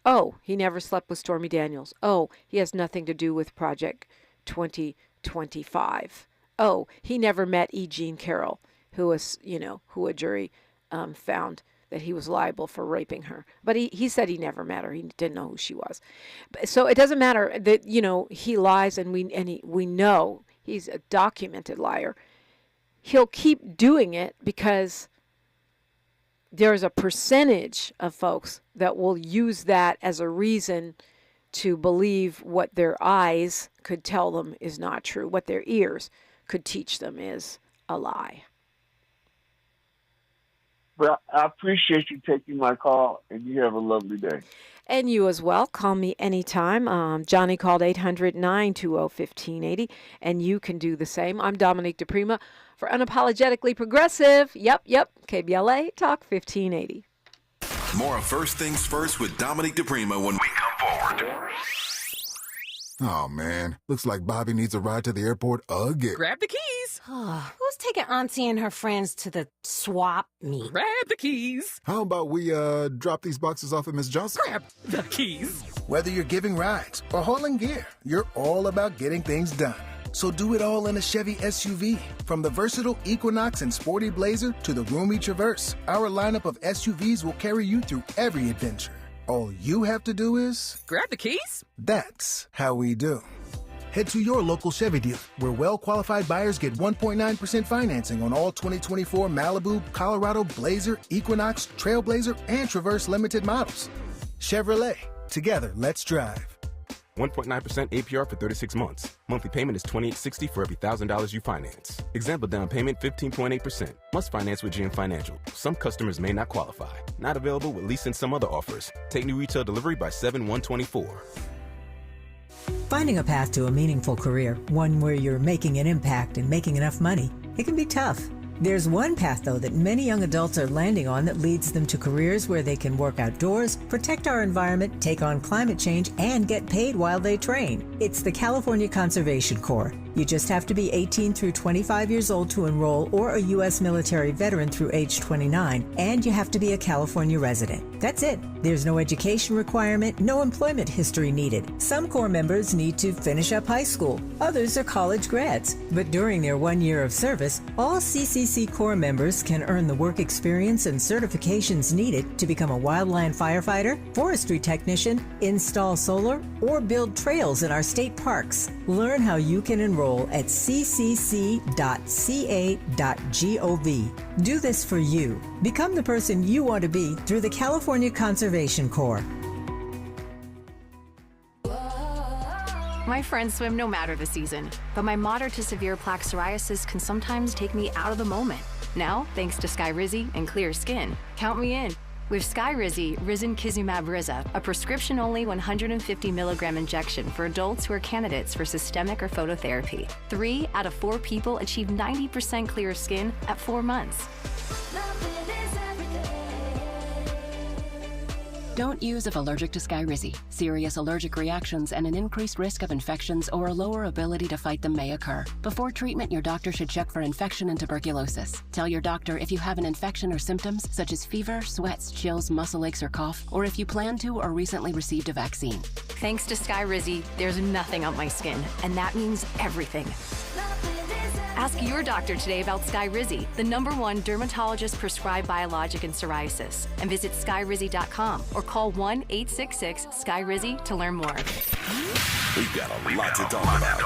Oh, he never slept with Stormy Daniels. Oh, he has nothing to do with Project 2025. Oh, he never met E. Jean Carroll, who was, who a jury found that he was liable for raping her. But he said he never met her. He didn't know who she was. So it doesn't matter that, he lies and we know he's a documented liar. He'll keep doing it because there's a percentage of folks that will use that as a reason to believe what their eyes could tell them is not true, what their ears could teach them is a lie. But I appreciate you taking my call, and you have a lovely day. And you as well. Call me anytime. Johnny called 800-920-1580, and you can do the same. I'm Dominique DiPrima for Unapologetically Progressive. Yep. KBLA Talk 1580. More of First Things First with Dominique DiPrima when we come forward. Oh, man. Looks like Bobby needs a ride to the airport again. Grab the keys. Who's taking Auntie and her friends to the swap meet? Grab the keys. How about we drop these boxes off at Miss Johnson? Grab the keys. Whether you're giving rides or hauling gear, you're all about getting things done. So do it all in a Chevy SUV. From the versatile Equinox and Sporty Blazer to the roomy Traverse, our lineup of SUVs will carry you through every adventure. All you have to do is... grab the keys? That's how we do. Head to your local Chevy dealer, where well-qualified buyers get 1.9% financing on all 2024 Malibu, Colorado, Blazer, Equinox, Trailblazer, and Traverse Limited models. Chevrolet. Together, let's drive. 1.9% APR for 36 months. Monthly payment is $28.60 for every $1,000 you finance. Example down payment 15.8%. Must finance with GM Financial. Some customers may not qualify. Not available with lease and some other offers. Take new retail delivery by 7/1/24. Finding a path to a meaningful career, one where you're making an impact and making enough money, it can be tough. There's one path, though, that many young adults are landing on that leads them to careers where they can work outdoors, protect our environment, take on climate change, and get paid while they train. It's the California Conservation Corps. You just have to be 18 through 25 years old to enroll or a U.S. military veteran through age 29, and you have to be a California resident. That's it. There's no education requirement, no employment history needed. Some Corps members need to finish up high school. Others are college grads. But during their 1 year of service, all CCC Corps members can earn the work experience and certifications needed to become a wildland firefighter, forestry technician, install solar, or build trails in our state parks. Learn how you can enroll at ccc.ca.gov. Do this for you. Become the person you want to be through the California Conservation Corps. My friends swim no matter the season, but my moderate to severe plaque psoriasis can sometimes take me out of the moment. Now, thanks to Skyrizi and clear skin, count me in. With Skyrizi, Risankizumab Riza, a prescription-only 150 milligram injection for adults who are candidates for systemic or phototherapy. 3 out of 4 people achieve 90% clear skin at 4 months. Don't use if allergic to Skyrizi. Serious allergic reactions and an increased risk of infections or a lower ability to fight them may occur. Before treatment, your doctor should check for infection and tuberculosis. Tell your doctor if you have an infection or symptoms such as fever, sweats, chills, muscle aches, or cough, or if you plan to or recently received a vaccine. Thanks to Skyrizi, there's nothing on my skin, and that means everything. Ask your doctor today about Skyrizi, the #1 dermatologist-prescribed biologic in psoriasis, and visit skyrizi.com or call 1-866-SKYRIZI to learn more. We've got a lot to talk about.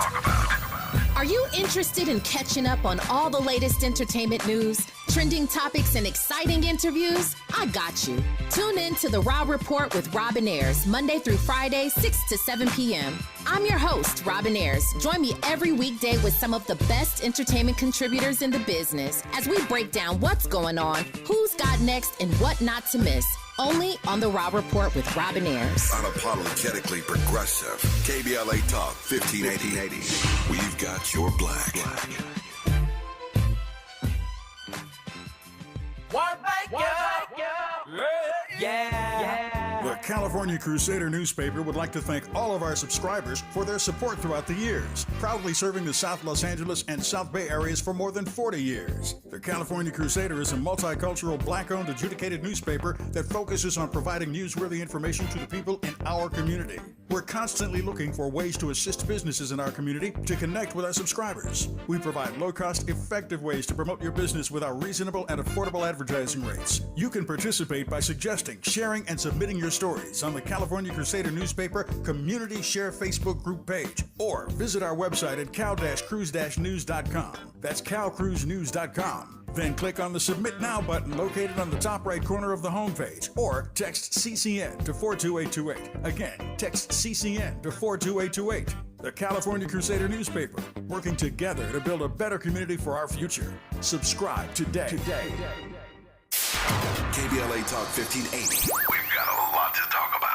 Are you interested in catching up on all the latest entertainment news, trending topics, and exciting interviews? I got you. Tune in to The Raw Report with Robin Ayers, Monday through Friday, 6 to 7 p.m. I'm your host, Robin Ayers. Join me every weekday with some of the best entertainment contributors in the business as we break down what's going on, who's got next, and what not to miss. only on The Raw Report with Robin Ayers. Unapologetically progressive. KBLA Talk 1580. We've got your black. The California Crusader newspaper would like to thank all of our subscribers for their support throughout the years, proudly serving the South Los Angeles and South Bay areas for more than 40 years. The California Crusader is a multicultural, black-owned, adjudicated newspaper that focuses on providing newsworthy information to the people in our community. We're constantly looking for ways to assist businesses in our community to connect with our subscribers. We provide low-cost, effective ways to promote your business with our reasonable and affordable advertising rates. You can participate by suggesting, sharing, and submitting your stories on the California Crusader newspaper Community Share Facebook group page, or visit our website at cal-cruise-news.com. That's calcruisenews.com. Then click on the Submit Now button located on the top right corner of the homepage, or text CCN to 42828. Again, text CCN to 42828. The California Crusader newspaper, working together to build a better community for our future. Subscribe today. KBLA Talk 1580. We've got a lot to talk about.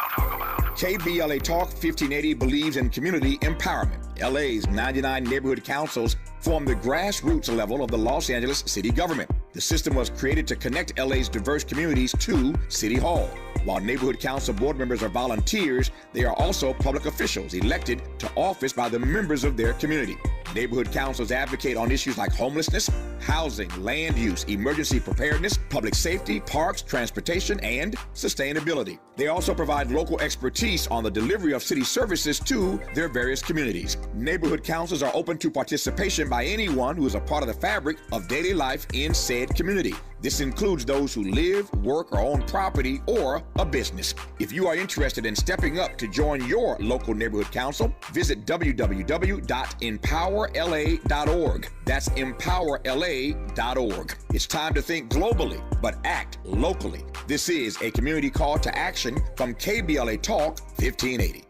KBLA Talk 1580 believes in community empowerment. LA's 99 neighborhood councils form the grassroots level of the Los Angeles city government. The system was created to connect LA's diverse communities to City Hall. While neighborhood council board members are volunteers, they are also public officials elected to office by the members of their community. Neighborhood councils advocate on issues like homelessness, housing, land use, emergency preparedness, public safety, parks, transportation, and sustainability. They also provide local expertise on the delivery of city services to their various communities. Neighborhood councils are open to participation by anyone who is a part of the fabric of daily life in said community. This includes those who live, work, or own property or a business. If you are interested in stepping up to join your local neighborhood council, visit www.empowerla.org. That's empowerla.org. It's time to think globally, but act locally. This is a community call to action from KBLA Talk 1580.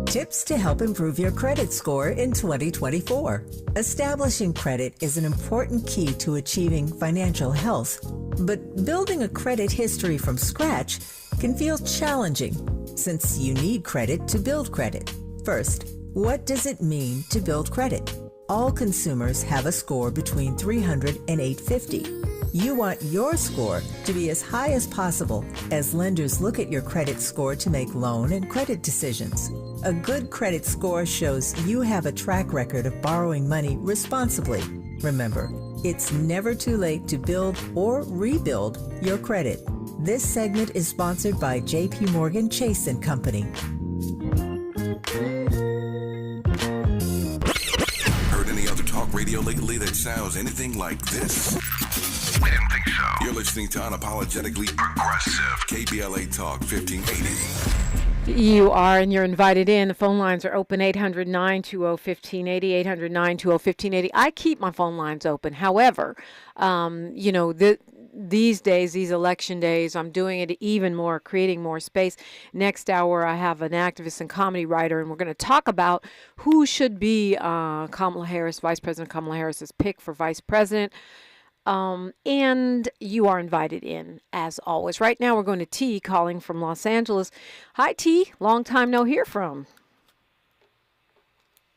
Tips to help improve your credit score in 2024. Establishing credit is an important key to achieving financial health, but building a credit history from scratch can feel challenging since you need credit to build credit. First, what does it mean to build credit? All consumers have a score between 300 and 850. You want your score to be as high as possible as lenders look at your credit score to make loan and credit decisions. A good credit score shows you have a track record of borrowing money responsibly. Remember, it's never too late to build or rebuild your credit. This segment is sponsored by J.P. Morgan Chase & Company. Heard any other talk radio lately that sounds anything like this? We didn't think so. You're listening to Unapologetically Progressive, KBLA Talk 1580. You are, and you're invited in. The phone lines are open, 800-920-1580, 800-920-1580. I keep my phone lines open. However, these days, these election days, I'm doing it even more, creating more space. Next hour, I have an activist and comedy writer, and we're going to talk about who should be Kamala Harris, Vice President Kamala Harris's pick for Vice President. And you are invited in, as always. Right now, we're going to T, calling from Los Angeles. Hi, T. Long time no hear from.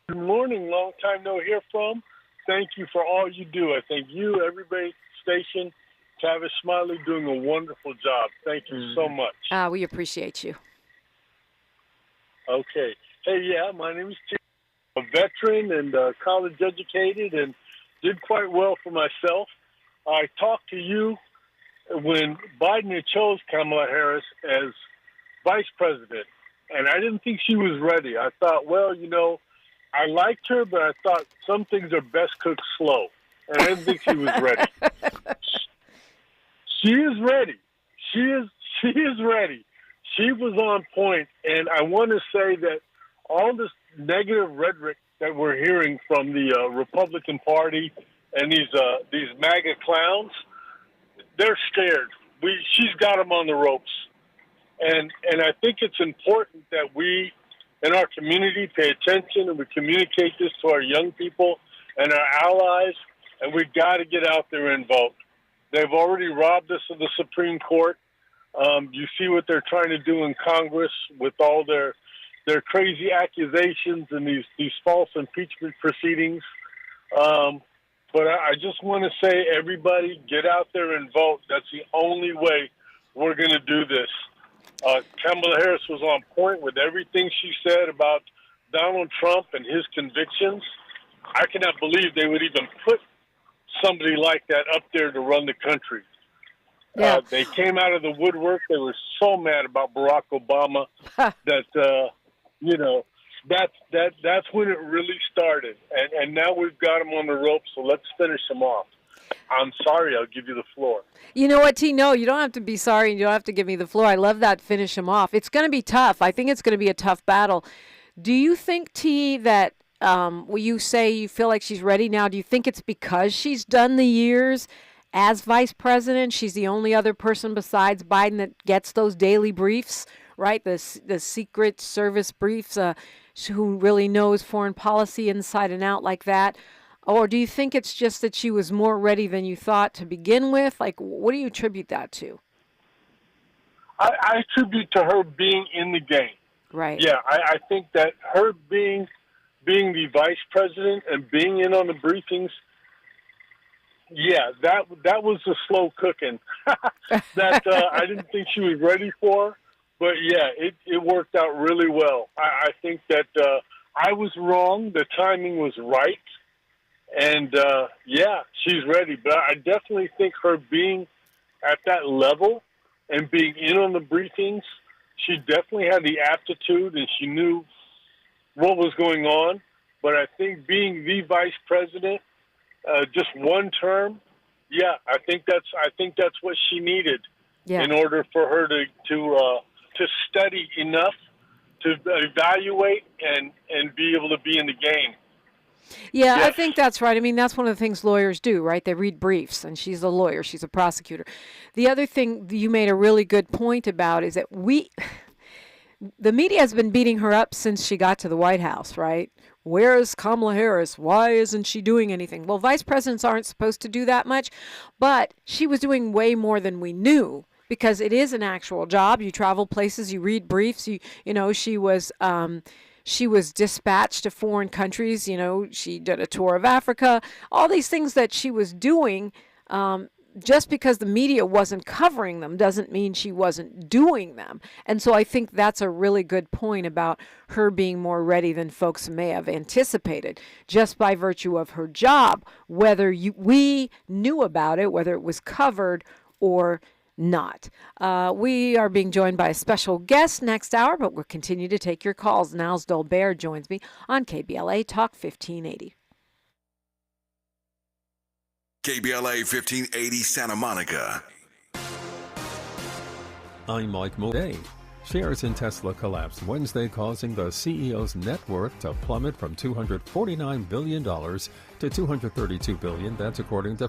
Good morning. Long time no hear from. Thank you for all you do. I think you, everybody, station, Tavis Smiley, doing a wonderful job. Thank you so much. We appreciate you. Okay. Hey, yeah, my name is T. I'm a veteran and college educated and did quite well for myself. I talked to you when Biden had chose Kamala Harris as vice president, and I didn't think she was ready. I thought, well, I liked her, but I thought some things are best cooked slow, and I didn't think she was ready. She is ready. She is ready. She was on point, and I want to say that all this negative rhetoric that we're hearing from the Republican Party and these MAGA clowns, they're scared. She's got them on the ropes. And I think it's important that we in our community pay attention and we communicate this to our young people and our allies, and we've got to get out there and vote. They've already robbed us of the Supreme Court. You see what they're trying to do in Congress with all their crazy accusations and these false impeachment proceedings. But I just want to say, everybody, get out there and vote. That's the only way we're going to do this. Kamala Harris was on point with everything she said about Donald Trump and his convictions. I cannot believe they would even put somebody like that up there to run the country. Yeah. They came out of the woodwork. They were so mad about Barack Obama that, that's when it really started. And now we've got him on the ropes, so let's finish him off. I'm sorry, I'll give you the floor. You know what, T? No, you don't have to be sorry and you don't have to give me the floor. I love that finish him off. It's going to be tough. I think it's going to be a tough battle. Do you think, T, that when you say you feel like she's ready now, do you think it's because she's done the years as vice president? She's the only other person besides Biden that gets those daily briefs, right? The Secret Service briefs, who really knows foreign policy inside and out like that? Or do you think it's just that she was more ready than you thought to begin with? Like, what do you attribute that to? I attribute to her being in the game. Right. Yeah, I think that her being the vice president and being in on the briefings, yeah, that was the slow cooking that I didn't think she was ready for. But, yeah, it worked out really well. I think that I was wrong. The timing was right. And, yeah, she's ready. But I definitely think her being at that level and being in on the briefings, she definitely had the aptitude and she knew what was going on. But I think being the vice president, just one term, yeah, I think that's what she needed in order for her to study enough to evaluate and be able to be in the game. Yeah, yes. I think that's right. I mean, that's one of the things lawyers do, right? They read briefs, and she's a lawyer. She's a prosecutor. The other thing you made a really good point about is that the media has been beating her up since she got to the White House, right? Where's Kamala Harris? Why isn't she doing anything? Well, vice presidents aren't supposed to do that much, but she was doing way more than we knew because it is an actual job. You travel places, you read briefs. She was dispatched to foreign countries. She did a tour of Africa. All these things that she was doing, just because the media wasn't covering them doesn't mean she wasn't doing them. And so I think that's a really good point about her being more ready than folks may have anticipated, just by virtue of her job, whether we knew about it, whether it was covered or not. We are being joined by a special guest next hour, but we'll continue to take your calls. Niles Dolbear joins me on KBLA Talk 1580. KBLA 1580 Santa Monica. I'm Mike Moday. Shares in Tesla collapsed Wednesday, causing the CEO's net worth to plummet from $249 billion to $232 billion. That's according to